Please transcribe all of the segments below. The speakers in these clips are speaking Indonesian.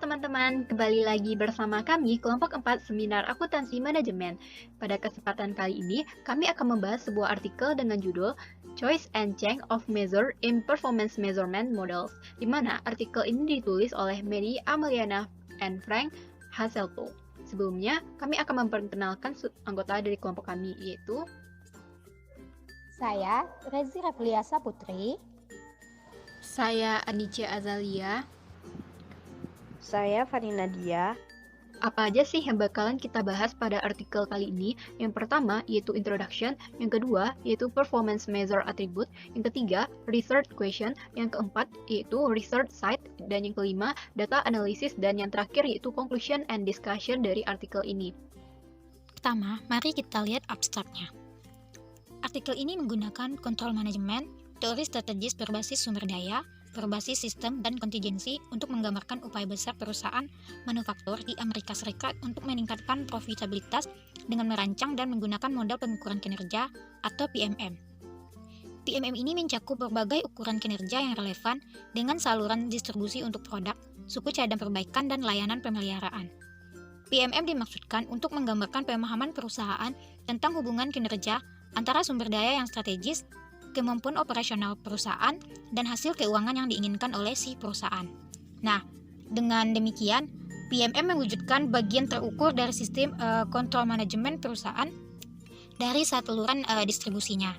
teman-teman, kembali lagi bersama kami kelompok 4 Seminar Akuntansi Manajemen. Pada kesempatan kali ini, kami akan membahas sebuah artikel dengan judul Choice and Change of Measure in Performance Measurement Models, di mana artikel ini ditulis oleh Mary Ameliana and Frank Hasselto. Sebelumnya, kami akan memperkenalkan anggota dari kelompok kami, yaitu Saya, Rezi Rafliasa Putri. saya Anicia Azalia. Saya Fani Nadia. Apa aja sih yang bakalan kita bahas pada artikel kali ini? Yang pertama yaitu introduction, yang kedua yaitu performance measure attribute, yang ketiga research question, yang keempat yaitu research site, dan yang kelima data analysis, dan yang terakhir yaitu conclusion and discussion dari artikel ini. Pertama, mari kita lihat abstraknya. Artikel ini menggunakan kontrol manajemen, teori strategis berbasis sumber daya, berbasis sistem dan kontingensi untuk menggambarkan upaya besar perusahaan manufaktur di Amerika Serikat untuk meningkatkan profitabilitas dengan merancang dan menggunakan model pengukuran kinerja atau PMM. PMM ini mencakup berbagai ukuran kinerja yang relevan dengan saluran distribusi untuk produk, suku cadang perbaikan, dan layanan pemeliharaan. PMM dimaksudkan untuk menggambarkan pemahaman perusahaan tentang hubungan kinerja antara sumber daya yang strategis, kemampuan operasional perusahaan, dan hasil keuangan yang diinginkan oleh si perusahaan. Nah, dengan demikian, PMM mewujudkan bagian terukur dari sistem kontrol manajemen perusahaan dari saluran distribusinya.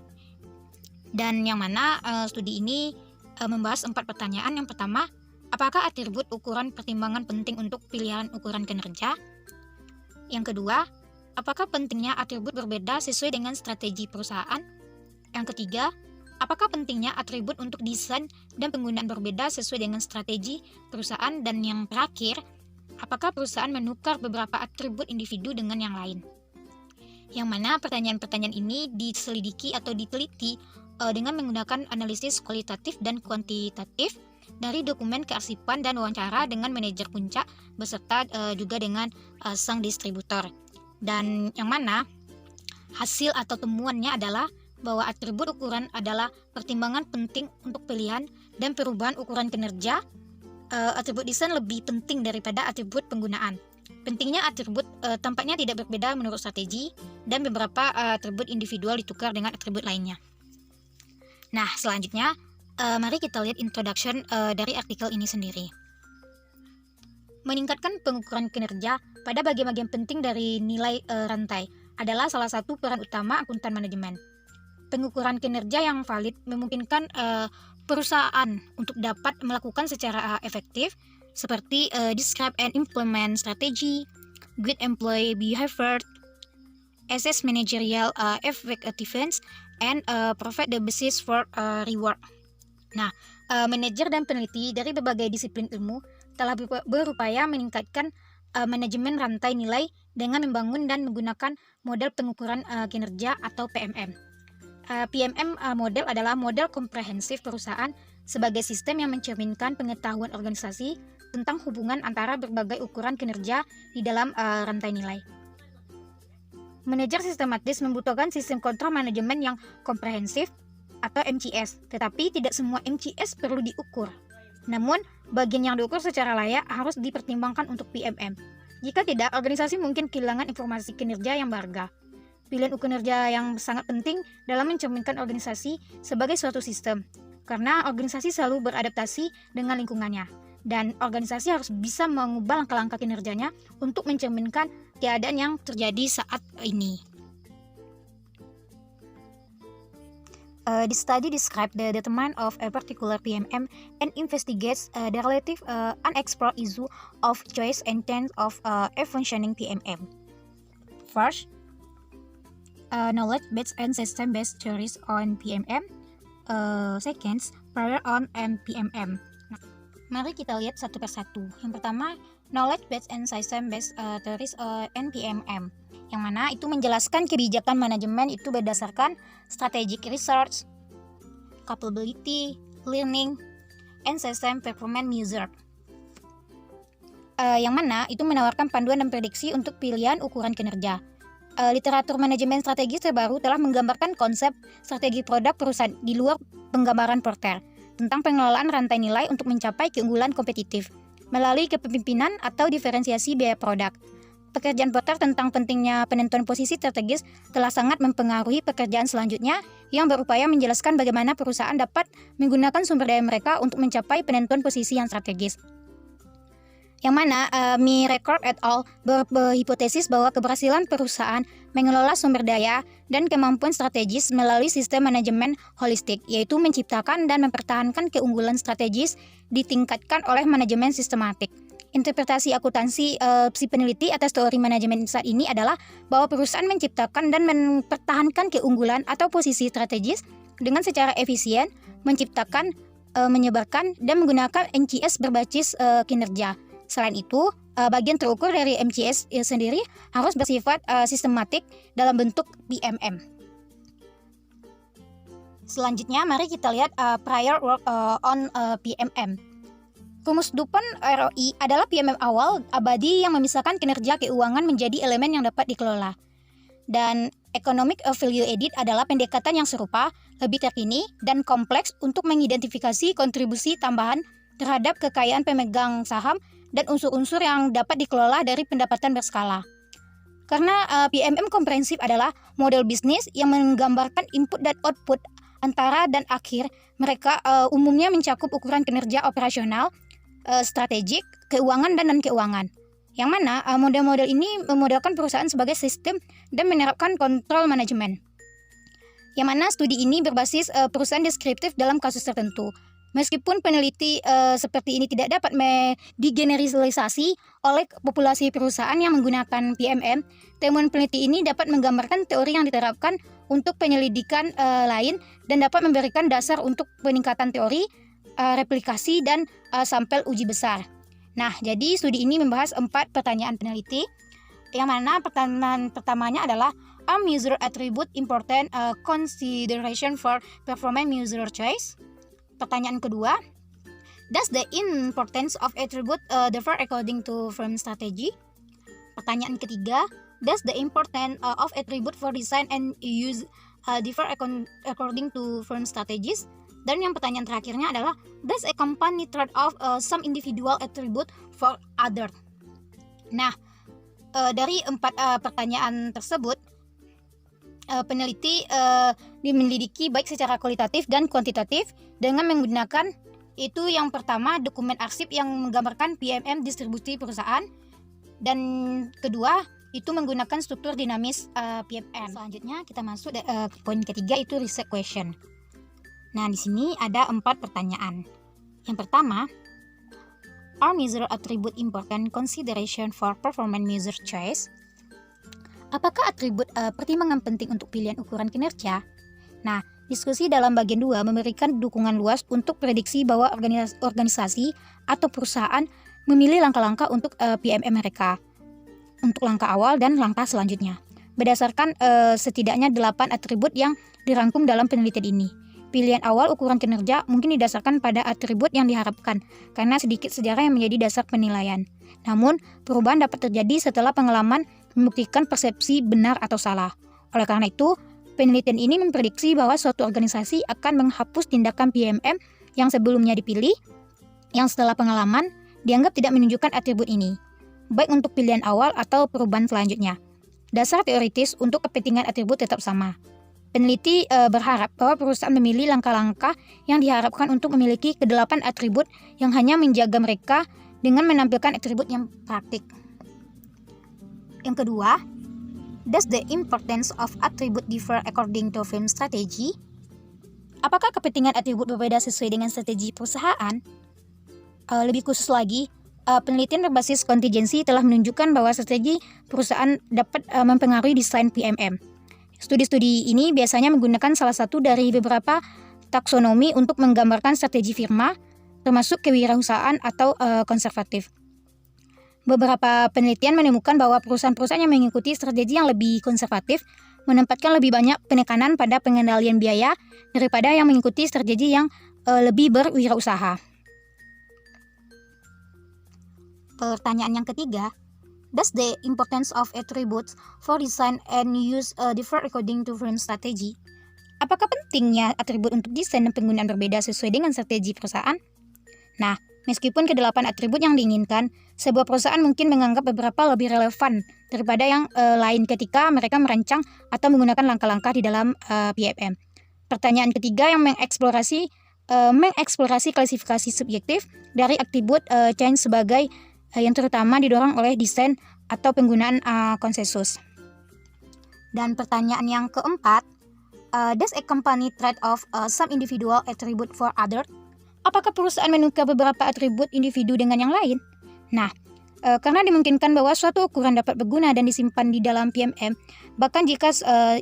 Dan yang mana studi ini membahas 4 pertanyaan. Yang pertama, apakah atribut ukuran pertimbangan penting untuk pilihan ukuran kinerja? Yang kedua, apakah pentingnya atribut berbeda sesuai dengan strategi perusahaan? Yang ketiga, apakah pentingnya atribut untuk desain dan penggunaan berbeda sesuai dengan strategi perusahaan? Dan yang terakhir, apakah perusahaan menukar beberapa atribut individu dengan yang lain? Yang mana pertanyaan-pertanyaan ini diselidiki atau diteliti dengan menggunakan analisis kualitatif dan kuantitatif dari dokumen kearsipan dan wawancara dengan manajer puncak beserta juga dengan sang distributor. Dan yang mana hasil atau temuannya adalah bahwa atribut ukuran adalah pertimbangan penting untuk pilihan dan perubahan ukuran kinerja. Atribut desain lebih penting daripada atribut penggunaan. Pentingnya atribut tampaknya tidak berbeda menurut strategi, dan beberapa atribut individual ditukar dengan atribut lainnya. Nah, selanjutnya mari kita lihat introduction dari artikel ini sendiri. Meningkatkan pengukuran kinerja pada bagian-bagian penting dari nilai rantai adalah salah satu peran utama akuntan manajemen. Pengukuran kinerja yang valid memungkinkan perusahaan untuk dapat melakukan secara efektif seperti describe and implement strategy, good employee behavior, assess managerial effectiveness, and provide the basis for reward. Nah, manajer dan peneliti dari berbagai disiplin ilmu telah berupaya meningkatkan manajemen rantai nilai dengan membangun dan menggunakan model pengukuran kinerja atau PMM. PMM model adalah model komprehensif perusahaan sebagai sistem yang mencerminkan pengetahuan organisasi tentang hubungan antara berbagai ukuran kinerja di dalam rantai nilai. Manajer sistematis membutuhkan sistem kontrol manajemen yang komprehensif atau MCS, tetapi tidak semua MCS perlu diukur. Namun, bagian yang diukur secara layak harus dipertimbangkan untuk PMM. Jika tidak, organisasi mungkin kehilangan informasi kinerja yang berharga. Pilihan ukur kinerja yang sangat penting dalam mencerminkan organisasi sebagai suatu sistem, karena organisasi selalu beradaptasi dengan lingkungannya, dan organisasi harus bisa mengubah langkah-langkah kinerjanya untuk mencerminkan keadaan yang terjadi saat ini. The study describes the determinant of a particular PMM and investigates the relative unexplored issue of choice and change of a functioning PMM. First, knowledge-based and system-based theories on PMM. Second, prior on PMM. Nah, mari kita lihat satu persatu. Yang pertama, knowledge-based and system-based theories on PMM, yang mana itu menjelaskan kebijakan manajemen itu berdasarkan strategic research, capability, learning, and system performance measure. Yang mana itu menawarkan panduan dan prediksi untuk pilihan ukuran kinerja. Literatur manajemen strategis terbaru telah menggambarkan konsep strategi produk perusahaan di luar penggambaran Porter tentang pengelolaan rantai nilai untuk mencapai keunggulan kompetitif. melalui kepemimpinan atau diferensiasi biaya produk. Pekerjaan Potter tentang pentingnya penentuan posisi strategis telah sangat mempengaruhi pekerjaan selanjutnya yang berupaya menjelaskan bagaimana perusahaan dapat menggunakan sumber daya mereka untuk mencapai penentuan posisi yang strategis. Yang mana Record et al. Berhipotesis bahwa keberhasilan perusahaan mengelola sumber daya dan kemampuan strategis melalui sistem manajemen holistik, yaitu menciptakan dan mempertahankan keunggulan strategis ditingkatkan oleh manajemen sistematik. Interpretasi akuntansi si peneliti atas teori manajemen saat ini adalah bahwa perusahaan menciptakan dan mempertahankan keunggulan atau posisi strategis dengan secara efisien, menciptakan, menyebarkan, dan menggunakan MCS berbasis kinerja. Selain itu, bagian terukur dari MCS sendiri harus bersifat sistematik dalam bentuk PMM. Selanjutnya, mari kita lihat prior work on PMM. Rumus DuPont ROI adalah PMM awal abadi yang memisahkan kinerja keuangan menjadi elemen yang dapat dikelola. Dan Economic Value Added adalah pendekatan yang serupa, lebih terkini, dan kompleks untuk mengidentifikasi kontribusi tambahan terhadap kekayaan pemegang saham dan unsur-unsur yang dapat dikelola dari pendapatan berskala. Karena PMM komprehensif adalah model bisnis yang menggambarkan input dan output antara dan akhir, mereka umumnya mencakup ukuran kinerja operasional, strategik, keuangan, dan non-keuangan. Yang mana model-model ini memodelkan perusahaan sebagai sistem dan menerapkan kontrol manajemen. Yang mana studi ini berbasis perusahaan deskriptif dalam kasus tertentu. Meskipun peneliti seperti ini tidak dapat digeneralisasi oleh populasi perusahaan yang menggunakan PMM, temuan peneliti ini dapat menggambarkan teori yang diterapkan untuk penyelidikan lain dan dapat memberikan dasar untuk peningkatan teori, replikasi, dan sampel uji besar. Nah, jadi studi ini membahas 4 pertanyaan peneliti, yang mana pertanyaan pertamanya adalah user attribute important consideration for performance user choice. Pertanyaan kedua, does the importance of attribute differ according to firm strategy? Pertanyaan ketiga, does the importance of attribute for design and use differ according to firm strategies? Dan yang pertanyaan terakhirnya adalah, does a company trade off some individual attribute for other? Nah, dari 4 pertanyaan tersebut, peneliti menyelidiki baik secara kualitatif dan kuantitatif dengan menggunakan itu yang pertama dokumen arsip yang menggambarkan PMM distribusi perusahaan, dan kedua itu menggunakan struktur dinamis PMM. Selanjutnya kita masuk ke poin ketiga, itu research question. Nah, di sini ada 4 pertanyaan. Yang pertama, are measure attribute important consideration for performance measure choice? Apakah atribut pertimbangan penting untuk pilihan ukuran kinerja? Nah, diskusi dalam bagian 2 memberikan dukungan luas untuk prediksi bahwa organisasi atau perusahaan memilih langkah-langkah untuk PMM mereka, untuk langkah awal dan langkah selanjutnya. Berdasarkan setidaknya 8 atribut yang dirangkum dalam penelitian ini. Pilihan awal ukuran kinerja mungkin didasarkan pada atribut yang diharapkan, karena sedikit sejarah yang menjadi dasar penilaian. Namun, perubahan dapat terjadi setelah pengalaman membuktikan persepsi benar atau salah. Oleh karena itu, penelitian ini memprediksi bahwa suatu organisasi akan menghapus tindakan PMM yang sebelumnya dipilih, yang setelah pengalaman dianggap tidak menunjukkan atribut ini, baik untuk pilihan awal atau perubahan selanjutnya. Dasar teoritis untuk kepentingan atribut tetap sama. Peneliti berharap bahwa perusahaan memilih langkah-langkah yang diharapkan untuk memiliki ke-8 atribut yang hanya menjaga mereka dengan menampilkan atribut yang praktik. Yang kedua, does the importance of attribute differ according to firm strategy? Apakah kepentingan atribut berbeda sesuai dengan strategi perusahaan? Lebih khusus lagi, penelitian berbasis kontingensi telah menunjukkan bahwa strategi perusahaan dapat mempengaruhi desain PMM. Studi-studi ini biasanya menggunakan salah satu dari beberapa taksonomi untuk menggambarkan strategi firma, termasuk kewirausahaan atau konservatif. Beberapa penelitian menemukan bahwa perusahaan-perusahaan yang mengikuti strategi yang lebih konservatif menempatkan lebih banyak penekanan pada pengendalian biaya daripada yang mengikuti strategi yang lebih berwirausaha. Pertanyaan yang ketiga, does the importance of attributes for design and use differ according to firm strategy? Apakah pentingnya atribut untuk desain dan penggunaan berbeda sesuai dengan strategi perusahaan? Nah, Meskipun kedelapan atribut yang diinginkan, sebuah perusahaan mungkin menganggap beberapa lebih relevan daripada yang lain ketika mereka merancang atau menggunakan langkah-langkah di dalam PMM. Pertanyaan ketiga yang mengeksplorasi klasifikasi subjektif dari atribut change sebagai yang terutama didorong oleh desain atau penggunaan konsensus. Dan pertanyaan yang keempat, does a company trade off some individual attribute for other? Apakah perusahaan menukar beberapa atribut individu dengan yang lain? Nah, karena dimungkinkan bahwa suatu ukuran dapat berguna dan disimpan di dalam PMM, bahkan jika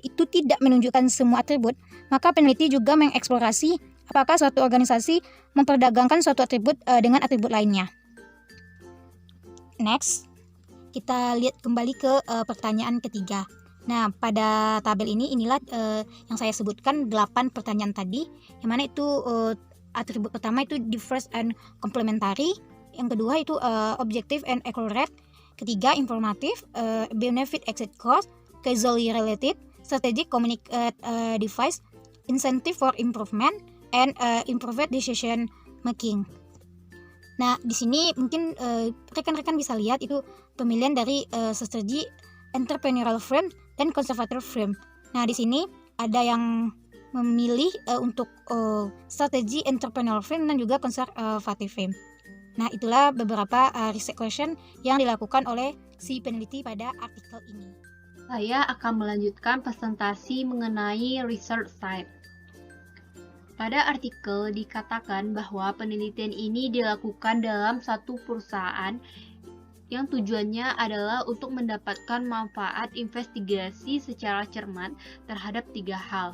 itu tidak menunjukkan semua atribut, maka peneliti juga mengeksplorasi apakah suatu organisasi memperdagangkan suatu atribut dengan atribut lainnya. Next, kita lihat kembali ke pertanyaan ketiga. Nah, pada tabel inilah yang saya sebutkan 8 pertanyaan tadi, yang mana itu atribut pertama itu diverse and complementary, yang kedua itu objective and accurate, ketiga informatif, benefit exit cost, causally related, strategic communicate device, incentive for improvement, and improved decision making. Nah, di sini mungkin rekan-rekan bisa lihat itu pemilihan dari strategi entrepreneurial frame dan conservative frame. Nah, di sini ada yang memilih untuk strategi entrepreneurial frame dan juga conservative frame. Nah, itulah beberapa research question yang dilakukan oleh si peneliti pada artikel ini. Saya akan melanjutkan presentasi mengenai research site. Pada artikel dikatakan bahwa penelitian ini dilakukan dalam satu perusahaan yang tujuannya adalah untuk mendapatkan manfaat investigasi secara cermat terhadap 3 hal.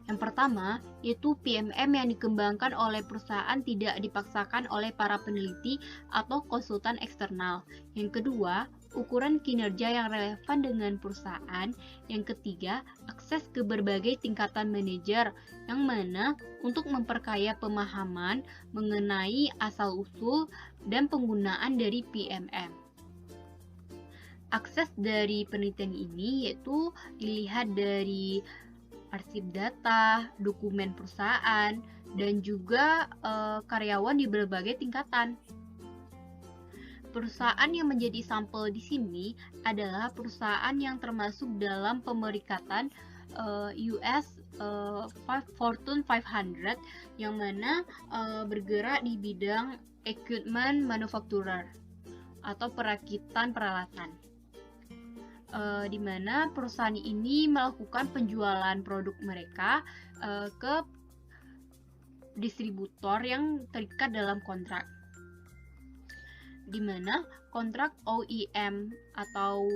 Yang pertama, yaitu PMM yang dikembangkan oleh perusahaan tidak dipaksakan oleh para peneliti atau konsultan eksternal. Yang kedua, ukuran kinerja yang relevan dengan perusahaan. Yang ketiga, akses ke berbagai tingkatan manajer, yang mana untuk memperkaya pemahaman mengenai asal-usul dan penggunaan dari PMM. Akses dari penelitian ini yaitu dilihat dari arsip data, dokumen perusahaan, dan juga karyawan di berbagai tingkatan. Perusahaan yang menjadi sampel di sini adalah perusahaan yang termasuk dalam pemerikatan US Fortune 500 yang mana bergerak di bidang equipment manufacturer atau perakitan peralatan. Di mana perusahaan ini melakukan penjualan produk mereka ke distributor yang terikat dalam kontrak. Di mana kontrak OEM atau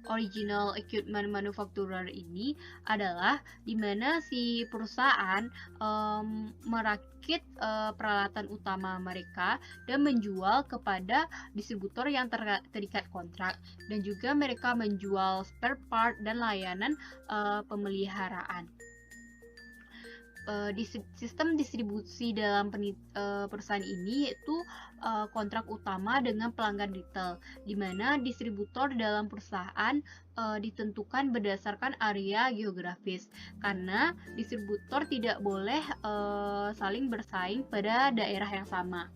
Original Equipment Manufacturer ini adalah di mana si perusahaan merakit peralatan utama mereka dan menjual kepada distributor yang terikat kontrak, dan juga mereka menjual spare part dan layanan pemeliharaan. Sistem distribusi dalam perusahaan ini yaitu kontrak utama dengan pelanggan retail, di mana distributor dalam perusahaan ditentukan berdasarkan area geografis, karena distributor tidak boleh saling bersaing pada daerah yang sama.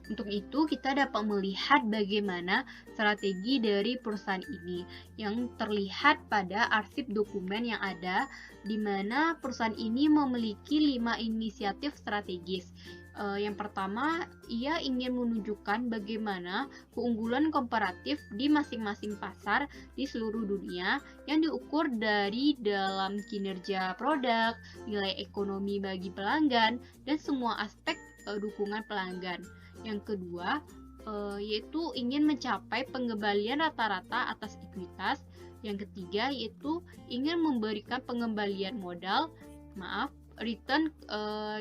Untuk itu, kita dapat melihat bagaimana strategi dari perusahaan ini yang terlihat pada arsip dokumen yang ada, di mana perusahaan ini memiliki 5 inisiatif strategis. Yang pertama, ia ingin menunjukkan bagaimana keunggulan komparatif di masing-masing pasar di seluruh dunia yang diukur dari dalam kinerja produk, nilai ekonomi bagi pelanggan, dan semua aspek dukungan pelanggan. Yang kedua, yaitu ingin mencapai pengembalian rata-rata atas ekuitas. Yang ketiga, yaitu ingin memberikan pengembalian modal, return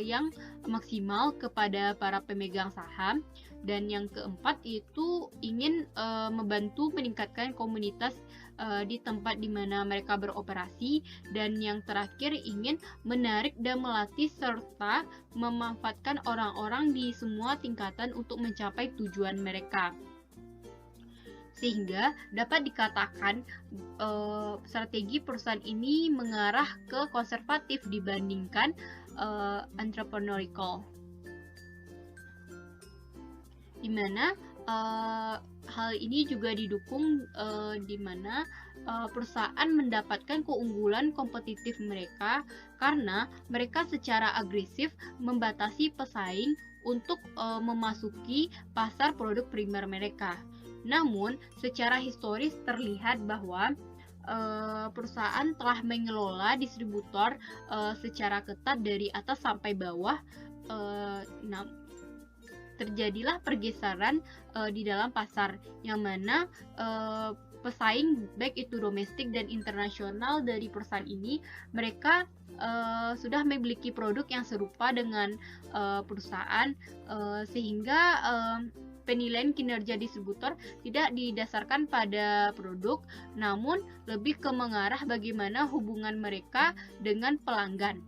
yang maksimal kepada para pemegang saham. Dan yang keempat, yaitu ingin membantu meningkatkan komunitas di tempat di mana mereka beroperasi. Dan yang terakhir, ingin menarik dan melatih serta memanfaatkan orang-orang di semua tingkatan untuk mencapai tujuan mereka. Sehingga dapat dikatakan strategi perusahaan ini mengarah ke konservatif dibandingkan entrepreneurial, di mana hal ini juga didukung di mana perusahaan mendapatkan keunggulan kompetitif mereka karena mereka secara agresif membatasi pesaing untuk memasuki pasar produk primer mereka. Namun, secara historis terlihat bahwa perusahaan telah mengelola distributor secara ketat dari atas sampai bawah. Terjadilah pergeseran di dalam pasar, yang mana pesaing baik itu domestik dan internasional dari perusahaan ini, mereka sudah memiliki produk yang serupa dengan perusahaan, sehingga penilaian kinerja distributor tidak didasarkan pada produk, namun lebih ke mengarah bagaimana hubungan mereka dengan pelanggan.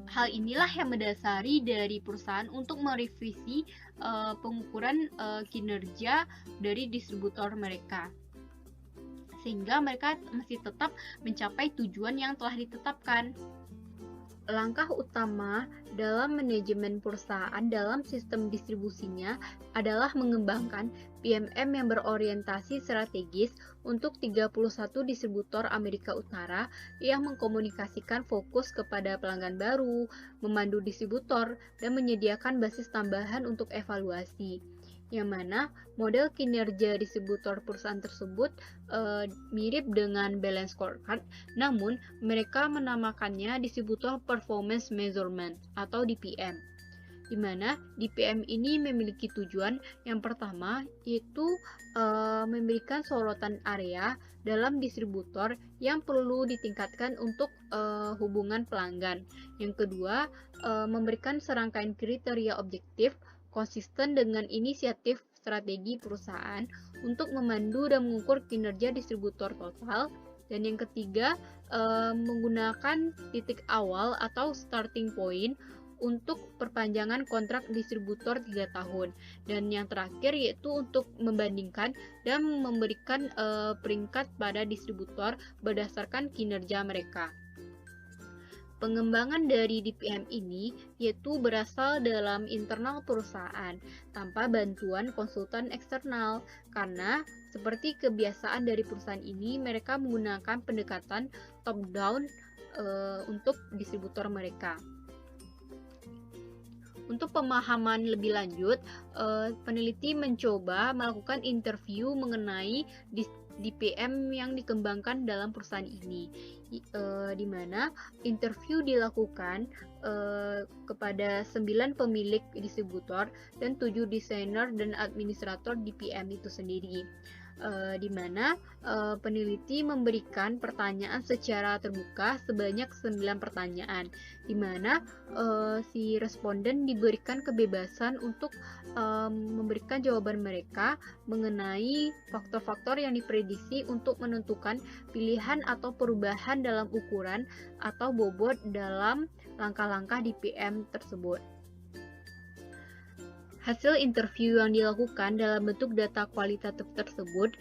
Hal inilah yang mendasari dari perusahaan untuk merevisi pengukuran kinerja dari distributor mereka, sehingga mereka masih tetap mencapai tujuan yang telah ditetapkan. Langkah utama dalam manajemen perusahaan dalam sistem distribusinya adalah mengembangkan PMM yang berorientasi strategis untuk 31 distributor Amerika Utara yang mengkomunikasikan fokus kepada pelanggan baru, memandu distributor, dan menyediakan basis tambahan untuk evaluasi. Yang mana model kinerja distributor perusahaan tersebut mirip dengan balance scorecard, namun mereka menamakannya distributor performance measurement atau DPM, di mana DPM ini memiliki tujuan yang pertama yaitu memberikan sorotan area dalam distributor yang perlu ditingkatkan untuk hubungan pelanggan. Yang kedua, memberikan serangkaian kriteria objektif konsisten dengan inisiatif strategi perusahaan untuk memandu dan mengukur kinerja distributor total. Dan yang ketiga, menggunakan titik awal atau starting point untuk perpanjangan kontrak distributor 3 tahun. Dan yang terakhir yaitu untuk membandingkan dan memberikan peringkat pada distributor berdasarkan kinerja mereka. Pengembangan dari DPM ini yaitu berasal dalam internal perusahaan tanpa bantuan konsultan eksternal, karena seperti kebiasaan dari perusahaan ini, mereka menggunakan pendekatan top-down untuk distributor mereka. Untuk pemahaman lebih lanjut, peneliti mencoba melakukan interview mengenai DPM yang dikembangkan dalam perusahaan ini, di mana interview dilakukan kepada 9 pemilik distributor dan 7 desainer dan administrator DPM itu sendiri, di mana peneliti memberikan pertanyaan secara terbuka sebanyak 9 pertanyaan, di mana si responden diberikan kebebasan untuk memberikan jawaban mereka mengenai faktor-faktor yang diprediksi untuk menentukan pilihan atau perubahan dalam ukuran atau bobot dalam langkah-langkah DPM tersebut. Hasil interview yang dilakukan dalam bentuk data kualitatif tersebut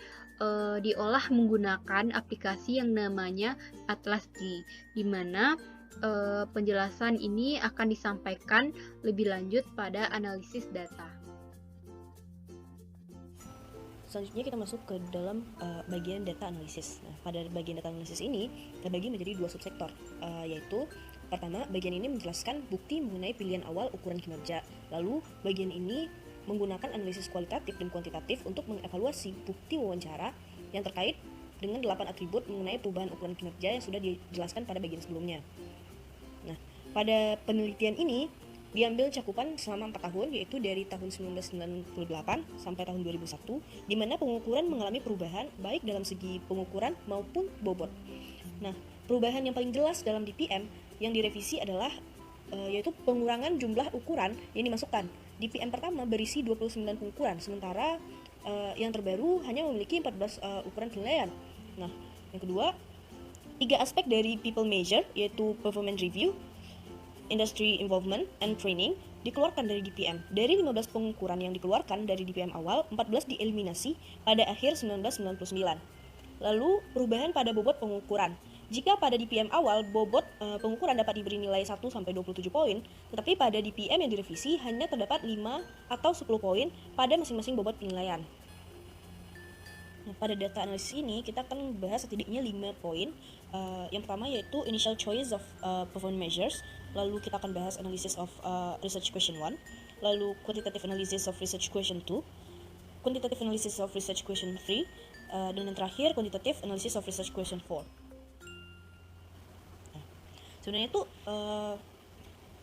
diolah menggunakan aplikasi yang namanya Atlas D, di mana penjelasan ini akan disampaikan lebih lanjut pada analisis data. Selanjutnya kita masuk ke dalam bagian data analisis. Nah, pada bagian data analisis ini terbagi menjadi 2 subsektor, yaitu pertama, bagian ini menjelaskan bukti mengenai pilihan awal ukuran kinerja. Lalu, bagian ini menggunakan analisis kualitatif dan kuantitatif untuk mengevaluasi bukti wawancara yang terkait dengan 8 atribut mengenai perubahan ukuran kinerja yang sudah dijelaskan pada bagian sebelumnya. Nah, pada penelitian ini diambil cakupan selama 4 tahun, yaitu dari tahun 1998 sampai tahun 2001, di mana pengukuran mengalami perubahan baik dalam segi pengukuran maupun bobot. Nah, perubahan yang paling jelas dalam DPM yang direvisi adalah yaitu pengurangan jumlah ukuran yang dimasukkan. DPM pertama berisi 29 pengukuran, sementara yang terbaru hanya memiliki 14 ukuran penilaian. Nah, yang kedua, 3 aspek dari people measure, yaitu performance review, industry involvement, and training, dikeluarkan dari DPM. Dari 15 pengukuran yang dikeluarkan dari DPM awal, 14 dieliminasi pada akhir 1999. Lalu, perubahan pada bobot pengukuran. Jika pada DPM awal, bobot pengukuran dapat diberi nilai 1-27 poin, tetapi pada DPM yang direvisi hanya terdapat 5 atau 10 poin pada masing-masing bobot penilaian. Nah, pada data analisis ini, kita akan membahas setidaknya 5 poin. Yang pertama yaitu initial choice of performance measures, lalu kita akan bahas analysis of research question 1, lalu quantitative analysis of research question 2, quantitative analysis of research question 3, dan yang terakhir quantitative analysis of research question 4. Sebenarnya itu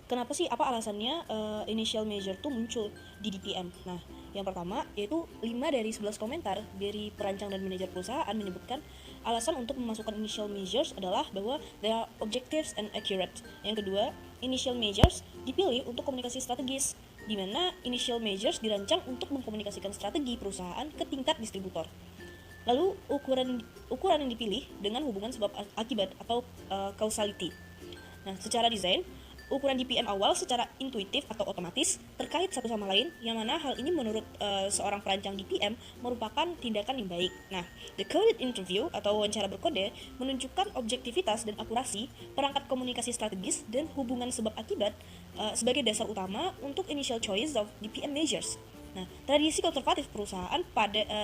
kenapa sih, apa alasannya initial measure itu muncul di DPM? Nah, yang pertama yaitu 5 dari 11 komentar dari perancang dan manajer perusahaan menyebutkan alasan untuk memasukkan initial measures adalah bahwa they are objective and accurate. Yang kedua, initial measures dipilih untuk komunikasi strategis, di mana initial measures dirancang untuk mengkomunikasikan strategi perusahaan ke tingkat distributor. Lalu ukuran yang dipilih dengan hubungan sebab akibat atau causality. Nah, secara desain, ukuran DPM awal secara intuitif atau otomatis terkait satu sama lain, yang mana hal ini menurut seorang perancang DPM merupakan tindakan yang baik. Nah, the coded interview atau wawancara berkode menunjukkan objektivitas dan akurasi perangkat komunikasi strategis dan hubungan sebab akibat sebagai dasar utama untuk initial choice of DPM measures. Nah, tradisi konservatif perusahaan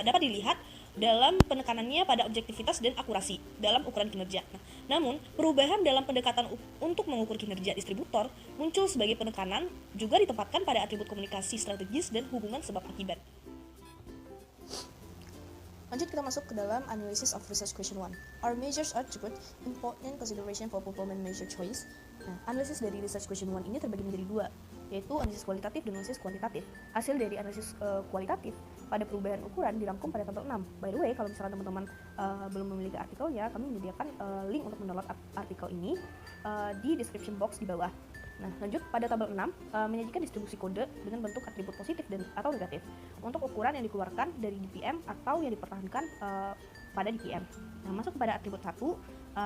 dapat dilihat dalam penekanannya pada objektivitas dan akurasi dalam ukuran kinerja. Namun, perubahan dalam pendekatan untuk mengukur kinerja distributor muncul sebagai penekanan juga ditempatkan pada atribut komunikasi strategis dan hubungan sebab akibat. Lanjut kita masuk ke dalam analysis of research question 1. Our measures attribute important consideration for performance measure choice. Nah, analisis dari research question 1 ini terbagi menjadi dua, yaitu analisis kualitatif dan analisis kuantitatif. Hasil dari analisis kualitatif pada perubahan ukuran dirangkum pada tabel 6. By the way, kalau misalnya teman-teman belum memiliki artikelnya, kami menyediakan link untuk mendownload artikel ini di description box di bawah. Nah, lanjut pada tabel 6 menyajikan distribusi kode dengan bentuk atribut positif dan atau negatif untuk ukuran yang dikeluarkan dari DPM atau yang dipertahankan pada DPM. Nah, masuk kepada atribut 1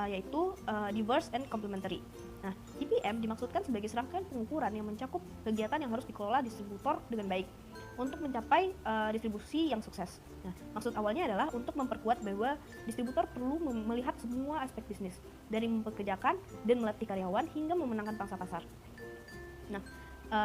yaitu diverse and complementary. Nah, DPM dimaksudkan sebagai serangkaian pengukuran yang mencakup kegiatan yang harus dikelola distributor dengan baik untuk mencapai distribusi yang sukses. Nah, maksud awalnya adalah untuk memperkuat bahwa distributor perlu melihat semua aspek bisnis, dari mempekerjakan dan melatih karyawan hingga memenangkan pangsa pasar. Nah,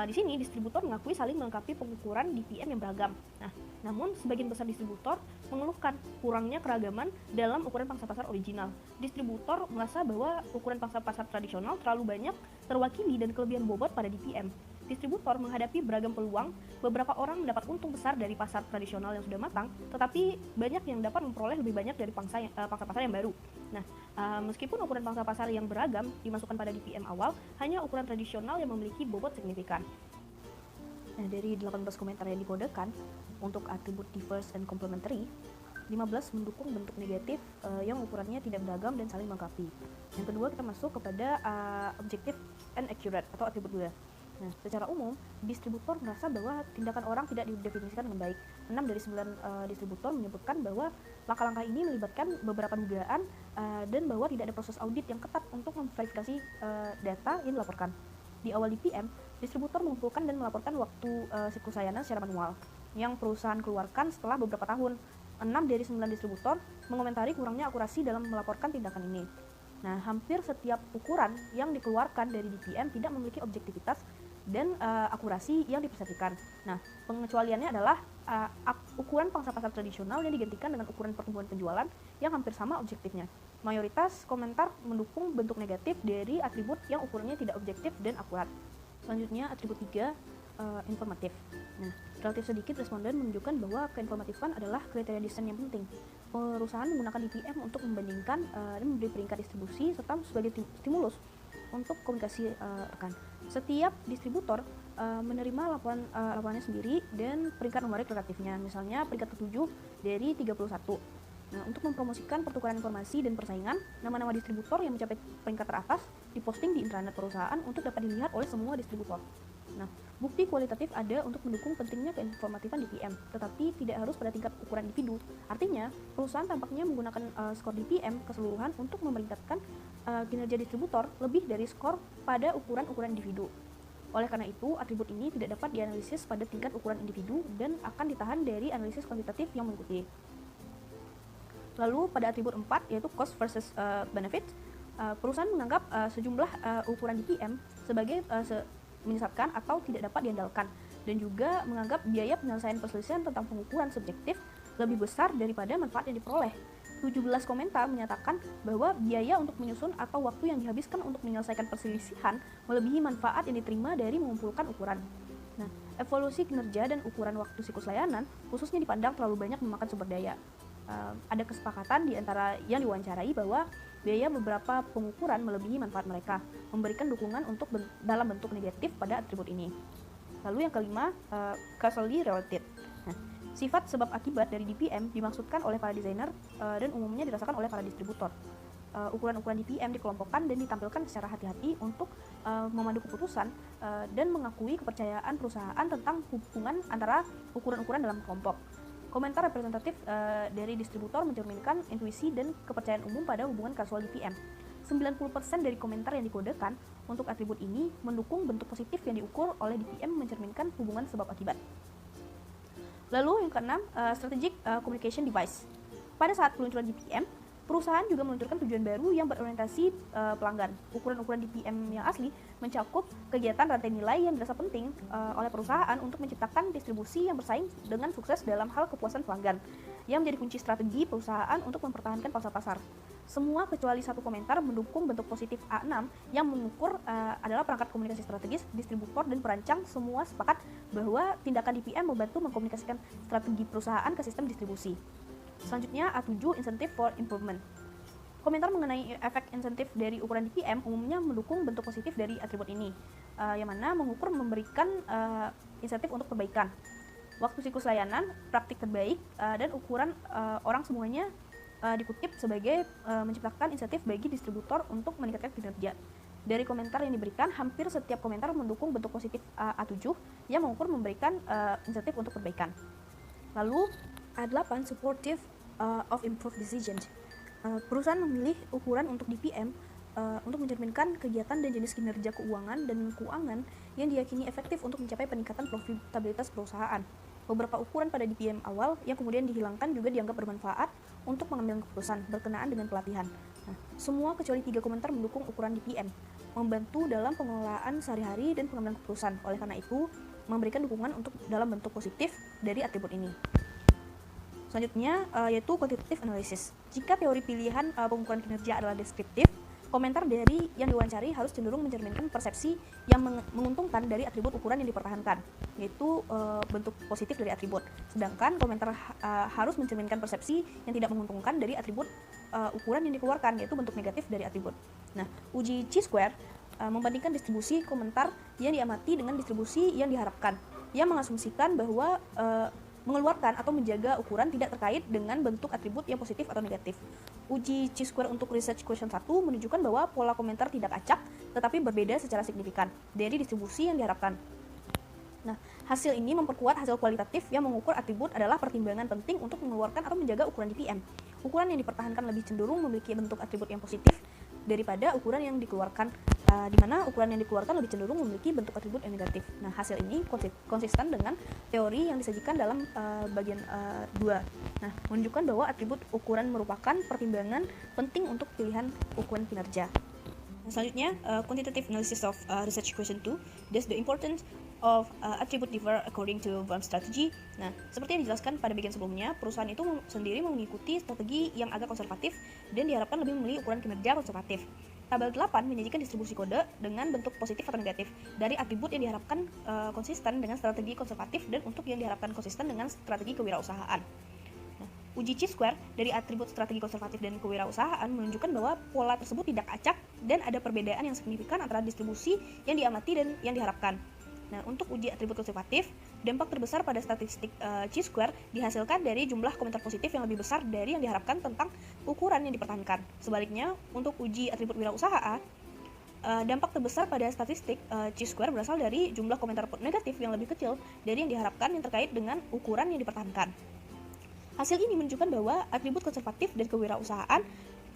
di sini distributor mengakui saling melengkapi pengukuran DPM yang beragam. Nah, namun sebagian besar distributor mengeluhkan kurangnya keragaman dalam ukuran pangsa pasar original. Distributor merasa bahwa ukuran pangsa pasar tradisional terlalu banyak terwakili dan kelebihan bobot pada DPM. Distributor menghadapi beragam peluang, beberapa orang mendapat untung besar dari pasar tradisional yang sudah matang, tetapi banyak yang dapat memperoleh lebih banyak dari pangsa pasar yang baru. Nah, meskipun ukuran pangsa pasar yang beragam dimasukkan pada DPM awal, hanya ukuran tradisional yang memiliki bobot signifikan. Nah, dari 18 komentar yang dikodekan untuk atribut diverse and complementary, 15 mendukung bentuk negatif yang ukurannya tidak beragam dan saling melengkapi. Yang kedua, kita masuk kepada objective and accurate atau atribut 2. Nah, secara umum, distributor merasa bahwa tindakan orang tidak didefinisikan dengan baik. 6 dari 9 distributor menyebutkan bahwa langkah-langkah ini melibatkan beberapa dugaan dan bahwa tidak ada proses audit yang ketat untuk memverifikasi data yang dilaporkan. Di awal DPM, distributor mengumpulkan dan melaporkan waktu siklus layanan secara manual yang perusahaan keluarkan setelah beberapa tahun. 6 dari 9 distributor mengomentari kurangnya akurasi dalam melaporkan tindakan ini. Nah, hampir setiap ukuran yang dikeluarkan dari DPM tidak memiliki objektivitas dan akurasi yang dipersepsikan. Nah, pengecualiannya adalah ukuran pangsa pasar tradisional yang digantikan dengan ukuran pertumbuhan penjualan yang hampir sama objektifnya. Mayoritas komentar mendukung bentuk negatif dari atribut yang ukurannya tidak objektif dan akurat. Selanjutnya, atribut 3, informatif. Nah, relatif sedikit responden menunjukkan bahwa keinformatifan adalah kriteria desain yang penting. Perusahaan menggunakan DPM untuk membandingkan dan memberi peringkat distribusi serta sebagai stimulus untuk komunikasi rekan. Setiap distributor menerima laporannya sendiri dan peringkat numerik relatifnya, misalnya peringkat ke-7 dari 31. Nah, untuk mempromosikan pertukaran informasi dan persaingan, nama-nama distributor yang mencapai peringkat teratas diposting di intranet perusahaan untuk dapat dilihat oleh semua distributor. Nah, bukti kualitatif ada untuk mendukung pentingnya keinformatifan DPM, tetapi tidak harus pada tingkat ukuran individu. Artinya, perusahaan tampaknya menggunakan skor DPM keseluruhan untuk memerintahkan kinerja distributor lebih dari skor pada ukuran-ukuran individu. Oleh karena itu, atribut ini tidak dapat dianalisis pada tingkat ukuran individu dan akan ditahan dari analisis kuantitatif yang mengikuti. Lalu pada atribut 4 yaitu cost versus benefit, perusahaan menganggap sejumlah ukuran DPM sebagai menyesatkan atau tidak dapat diandalkan, dan juga menganggap biaya penyelesaian perselisihan tentang pengukuran subjektif lebih besar daripada manfaat yang diperoleh. 17 komentar menyatakan bahwa biaya untuk menyusun atau waktu yang dihabiskan untuk menyelesaikan perselisihan melebihi manfaat yang diterima dari mengumpulkan ukuran. Nah, evolusi kinerja dan ukuran waktu siklus layanan khususnya dipandang terlalu banyak memakan sumber daya. Ada kesepakatan di antara yang diwawancarai bahwa biaya beberapa pengukuran melebihi manfaat mereka, memberikan dukungan untuk dalam bentuk negatif pada atribut ini. Lalu yang kelima, causally related. Nah, sifat sebab akibat dari DPM dimaksudkan oleh para desainer dan umumnya dirasakan oleh para distributor. Ukuran-ukuran DPM dikelompokkan dan ditampilkan secara hati-hati untuk memandu keputusan dan mengakui kepercayaan perusahaan tentang hubungan antara ukuran-ukuran dalam kelompok. Komentar representatif dari distributor mencerminkan intuisi dan kepercayaan umum pada hubungan kasual DPM. 90% dari komentar yang dikodekan untuk atribut ini mendukung bentuk positif yang diukur oleh DPM mencerminkan hubungan sebab akibat. Lalu yang keenam, strategic communication device. Pada saat peluncuran DPM, perusahaan juga meluncurkan tujuan baru yang berorientasi pelanggan. Ukuran-ukuran DPM yang asli mencakup kegiatan rantai nilai yang dirasa penting oleh perusahaan untuk menciptakan distribusi yang bersaing dengan sukses dalam hal kepuasan pelanggan, yang menjadi kunci strategi perusahaan untuk mempertahankan pangsa pasar. Semua kecuali satu komentar mendukung bentuk positif A6 yang mengukur adalah perangkat komunikasi strategis, distributor, dan perancang semua sepakat bahwa tindakan DPM membantu mengkomunikasikan strategi perusahaan ke sistem distribusi. Selanjutnya A7, incentive for improvement. Komentar mengenai efek insentif dari ukuran DPM umumnya mendukung bentuk positif dari atribut ini, yang mana mengukur memberikan insentif untuk perbaikan. Waktu siklus layanan, praktik terbaik, dan ukuran orang semuanya dikutip sebagai menciptakan insentif bagi distributor untuk meningkatkan kinerja. Dari komentar yang diberikan, hampir setiap komentar mendukung bentuk positif A7 yang mengukur memberikan insentif untuk perbaikan. Lalu A8, supportive of improved decisions. Perusahaan memilih ukuran untuk DPM untuk mencerminkan kegiatan dan jenis kinerja keuangan dan keuangan yang diyakini efektif untuk mencapai peningkatan profitabilitas perusahaan. Beberapa ukuran pada DPM awal yang kemudian dihilangkan juga dianggap bermanfaat untuk mengambil keputusan berkenaan dengan pelatihan. Nah, semua kecuali 3 komentar mendukung ukuran DPM, membantu dalam pengelolaan sehari-hari dan pengambilan keputusan. Oleh karena itu, memberikan dukungan untuk dalam bentuk positif dari atribut ini. Selanjutnya yaitu quantitative analysis. Jika teori pilihan pengukuran kinerja adalah deskriptif, komentar dari yang diwawancari harus cenderung mencerminkan persepsi yang menguntungkan dari atribut ukuran yang dipertahankan, yaitu bentuk positif dari atribut. Sedangkan komentar harus mencerminkan persepsi yang tidak menguntungkan dari atribut ukuran yang dikeluarkan, yaitu bentuk negatif dari atribut. Nah, uji chi-square membandingkan distribusi komentar yang diamati dengan distribusi yang diharapkan, yang mengasumsikan bahwa mengeluarkan atau menjaga ukuran tidak terkait dengan bentuk atribut yang positif atau negatif. Uji chi-square untuk research question 1 menunjukkan bahwa pola komentar tidak acak tetapi berbeda secara signifikan dari distribusi yang diharapkan. Nah, hasil ini memperkuat hasil kualitatif yang mengukur atribut adalah pertimbangan penting untuk mengeluarkan atau menjaga ukuran DPM. Ukuran yang dipertahankan lebih cenderung memiliki bentuk atribut yang positif daripada ukuran yang dikeluarkan, di mana ukuran yang dikeluarkan lebih cenderung memiliki bentuk atribut yang negatif. Nah, hasil ini konsisten dengan teori yang disajikan dalam bagian 2. Nah, menunjukkan bahwa atribut ukuran merupakan pertimbangan penting untuk pilihan ukuran kinerja. Nah, selanjutnya, quantitative analysis of research question 2. Thus the importance of attribute differ according to one strategy. Nah, seperti yang dijelaskan pada bagian sebelumnya, perusahaan itu sendiri mengikuti strategi yang agak konservatif dan diharapkan lebih memilih ukuran kinerja konservatif. Tabel 8 menyajikan distribusi kode dengan bentuk positif atau negatif dari atribut yang diharapkan konsisten dengan strategi konservatif dan untuk yang diharapkan konsisten dengan strategi kewirausahaan. Nah, uji chi-square dari atribut strategi konservatif dan kewirausahaan menunjukkan bahwa pola tersebut tidak acak dan ada perbedaan yang signifikan antara distribusi yang diamati dan yang diharapkan. Nah, untuk uji atribut konservatif, dampak terbesar pada statistik chi-square dihasilkan dari jumlah komentar positif yang lebih besar dari yang diharapkan tentang ukuran yang dipertahankan. Sebaliknya, untuk uji atribut wirausaha, dampak terbesar pada statistik chi-square berasal dari jumlah komentar negatif yang lebih kecil dari yang diharapkan yang terkait dengan ukuran yang dipertahankan. Hasil ini menunjukkan bahwa atribut konservatif dan kewirausahaan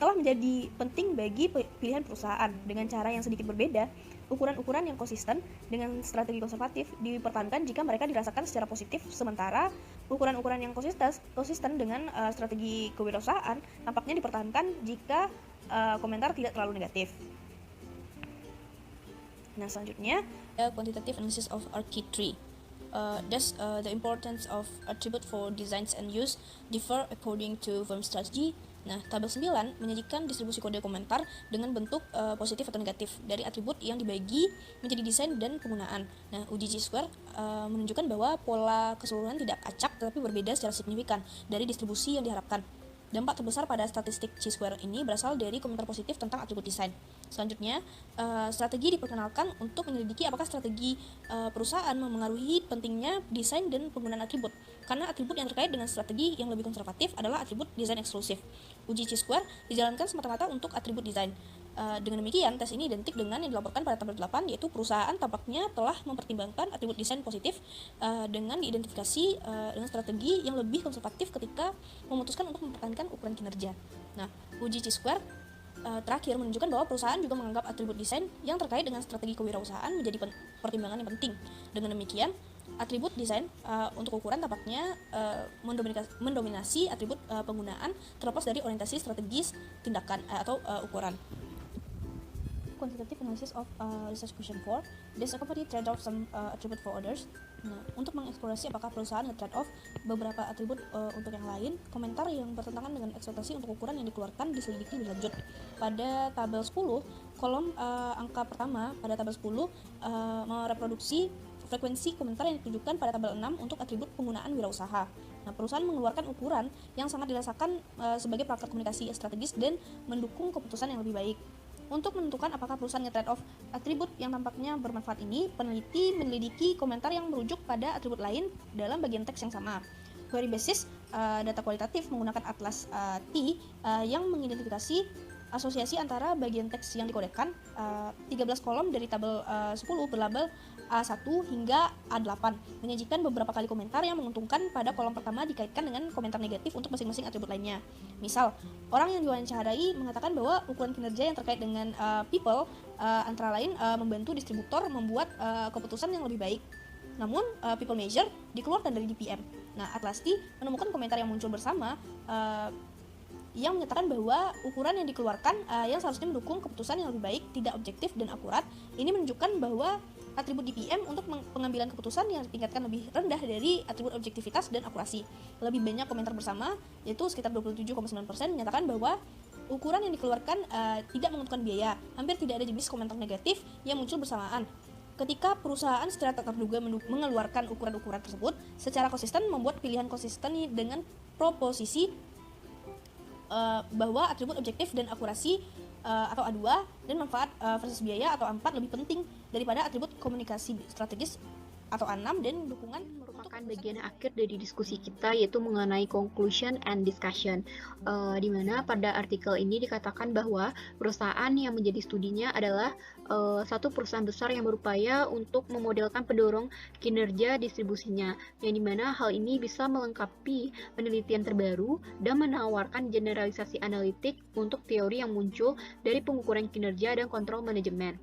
telah menjadi penting bagi pilihan perusahaan. Dengan cara yang sedikit berbeda, ukuran-ukuran yang konsisten dengan strategi konservatif dipertahankan jika mereka dirasakan secara positif, sementara ukuran-ukuran yang konsisten dengan strategi kewirausahaan nampaknya dipertahankan jika komentar tidak terlalu negatif. Nah, selanjutnya, quantitative analysis of ARKit tree. Thus, the importance of attribute for designs and use differ according to firm strategy. Nah, tabel 9 menyajikan distribusi kode komentar dengan bentuk positif atau negatif dari atribut yang dibagi menjadi desain dan penggunaan. Nah, uji chi-square menunjukkan bahwa pola keseluruhan tidak acak tetapi berbeda secara signifikan dari distribusi yang diharapkan. Dampak terbesar pada statistik chi-square ini berasal dari komentar positif tentang atribut desain. Selanjutnya, strategi diperkenalkan untuk menyelidiki apakah strategi perusahaan memengaruhi pentingnya desain dan penggunaan atribut. Karena atribut yang terkait dengan strategi yang lebih konservatif adalah atribut desain eksklusif. Uji chi-square dijalankan semata-mata untuk atribut desain. Dengan demikian, tes ini identik dengan yang dilaporkan pada tabel 8, yaitu perusahaan tampaknya telah mempertimbangkan atribut desain positif dengan diidentifikasi dengan strategi yang lebih konservatif ketika memutuskan untuk mempertahankan ukuran kinerja. Nah, uji chi-square terakhir menunjukkan bahwa perusahaan juga menganggap atribut desain yang terkait dengan strategi kewirausahaan menjadi pertimbangan yang penting. Dengan demikian, atribut desain untuk ukuran tampaknya mendominasi atribut penggunaan terlepas dari orientasi strategis tindakan atau ukuran. Quantitative analysis of research question 4. There's a company trade-off some attribute for others. Nah, untuk mengeksplorasi apakah perusahaan nge-trade-off beberapa atribut untuk yang lain, komentar yang bertentangan dengan ekspektasi untuk ukuran yang dikeluarkan diselidiki lebih lanjut. Pada tabel 10, kolom angka pertama pada tabel 10 mereproduksi frekuensi komentar yang ditujukan pada tabel 6 untuk atribut penggunaan wirausaha. Nah, perusahaan mengeluarkan ukuran yang sangat dirasakan sebagai perangkat komunikasi strategis dan mendukung keputusan yang lebih baik. Untuk menentukan apakah perusahaan nge-trade-off atribut yang tampaknya bermanfaat ini, peneliti menyelidiki komentar yang merujuk pada atribut lain dalam bagian teks yang sama. Query basis data kualitatif menggunakan atlas T yang mengidentifikasi asosiasi antara bagian teks yang dikodekan. 13 kolom dari tabel 10 berlabel A1 hingga A8 menyajikan beberapa kali komentar yang menguntungkan pada kolom pertama dikaitkan dengan komentar negatif untuk masing-masing atribut lainnya. Misal, orang yang diwawancarai mengatakan bahwa ukuran kinerja yang terkait dengan people antara lain membantu distributor membuat keputusan yang lebih baik. Namun, people measure dikeluarkan dari DPM. Nah, Atlas T menemukan komentar yang muncul bersama yang menyatakan bahwa ukuran yang dikeluarkan yang seharusnya mendukung keputusan yang lebih baik, tidak objektif dan akurat. Ini menunjukkan bahwa atribut DPM untuk pengambilan keputusan yang ditingkatkan lebih rendah dari atribut objektivitas dan akurasi. Lebih banyak komentar bersama, yaitu sekitar 27,9%, menyatakan bahwa ukuran yang dikeluarkan tidak menguntungkan biaya. Hampir tidak ada jenis komentar negatif yang muncul bersamaan. Ketika perusahaan secara tak terduga mengeluarkan ukuran-ukuran tersebut, secara konsisten membuat pilihan konsisten dengan proposisi bahwa atribut objektif dan akurasi atau A2 dan manfaat versus biaya atau A4 lebih penting daripada atribut komunikasi strategis atau A6 dan dukungan. Merupakan bagian akhir dari diskusi kita, yaitu mengenai conclusion and discussion, di mana pada artikel ini dikatakan bahwa perusahaan yang menjadi studinya adalah satu perusahaan besar yang berupaya untuk memodelkan pendorong kinerja distribusinya, yang dimana hal ini bisa melengkapi penelitian terbaru dan menawarkan generalisasi analitik untuk teori yang muncul dari pengukuran kinerja dan kontrol manajemen.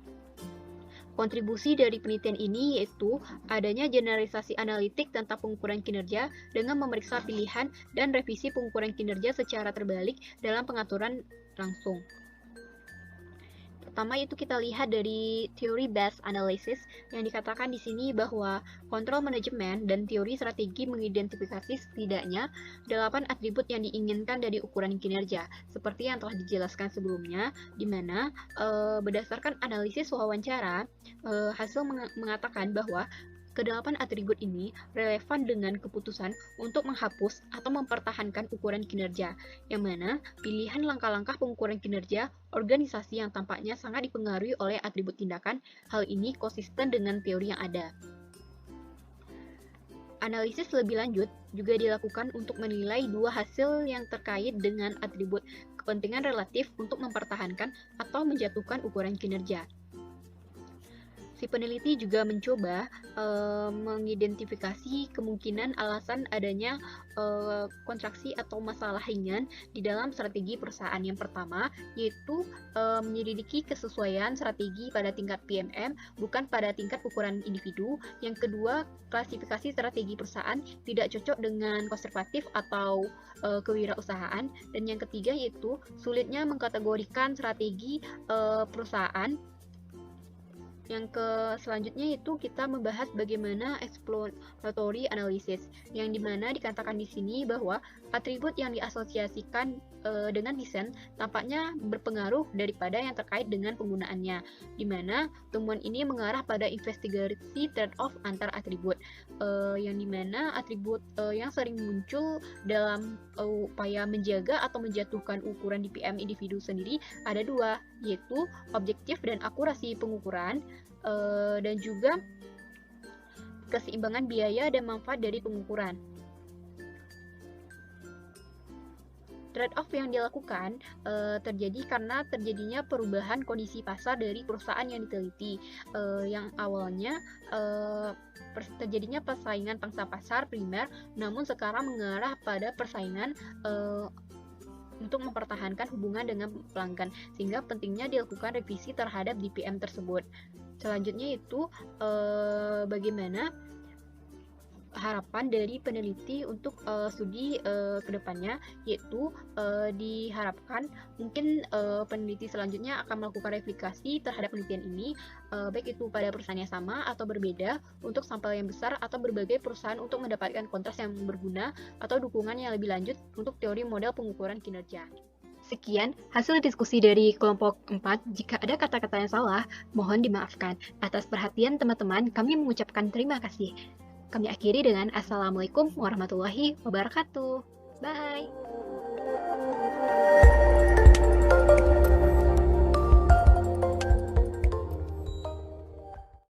Kontribusi dari penelitian ini yaitu adanya generalisasi analitik tentang pengukuran kinerja dengan memeriksa pilihan dan revisi pengukuran kinerja secara terbalik dalam pengaturan langsung. Pertama itu kita lihat dari teori based analysis yang dikatakan di sini bahwa kontrol manajemen dan teori strategi mengidentifikasi setidaknya 8 atribut yang diinginkan dari ukuran kinerja, seperti yang telah dijelaskan sebelumnya, di mana berdasarkan analisis wawancara, hasil mengatakan bahwa kedelapan atribut ini relevan dengan keputusan untuk menghapus atau mempertahankan ukuran kinerja, yang mana pilihan langkah-langkah pengukuran kinerja organisasi yang tampaknya sangat dipengaruhi oleh atribut tindakan. Hal ini konsisten dengan teori yang ada. Analisis lebih lanjut juga dilakukan untuk menilai dua hasil yang terkait dengan atribut kepentingan relatif untuk mempertahankan atau menjatuhkan ukuran kinerja. Si peneliti juga mencoba mengidentifikasi kemungkinan alasan adanya kontraksi atau masalah ringan di dalam strategi perusahaan. Yang pertama yaitu menyelidiki kesesuaian strategi pada tingkat PMM, bukan pada tingkat ukuran individu. Yang kedua, klasifikasi strategi perusahaan tidak cocok dengan konservatif atau kewirausahaan. Dan yang ketiga yaitu sulitnya mengkategorikan strategi perusahaan. Yang selanjutnya itu kita membahas bagaimana exploratory analysis, yang dimana dikatakan di sini bahwa atribut yang diasosiasikan dengan desain tampaknya berpengaruh daripada yang terkait dengan penggunaannya, dimana temuan ini mengarah pada investigasi trade-off antar atribut, yang dimana atribut yang sering muncul dalam upaya menjaga atau menjatuhkan ukuran DPM individu sendiri ada dua, yaitu objektif dan akurasi pengukuran, dan juga keseimbangan biaya dan manfaat dari pengukuran. Trade-off yang dilakukan terjadi karena terjadinya perubahan kondisi pasar dari perusahaan yang diteliti, yang awalnya terjadinya persaingan pangsa pasar primer, namun sekarang mengarah pada persaingan untuk mempertahankan hubungan dengan pelanggan, sehingga pentingnya dilakukan revisi terhadap DPM tersebut. Selanjutnya itu bagaimana harapan dari peneliti untuk studi kedepannya, yaitu diharapkan mungkin peneliti selanjutnya akan melakukan replikasi terhadap penelitian ini, baik itu pada perusahaan yang sama atau berbeda, untuk sampel yang besar atau berbagai perusahaan untuk mendapatkan kontras yang berguna atau dukungan yang lebih lanjut untuk teori model pengukuran kinerja. Sekian hasil diskusi dari kelompok 4. Jika ada kata-kata yang salah, mohon dimaafkan. Atas perhatian teman-teman, kami mengucapkan terima kasih. Kami akhiri dengan Assalamualaikum warahmatullahi wabarakatuh. Bye!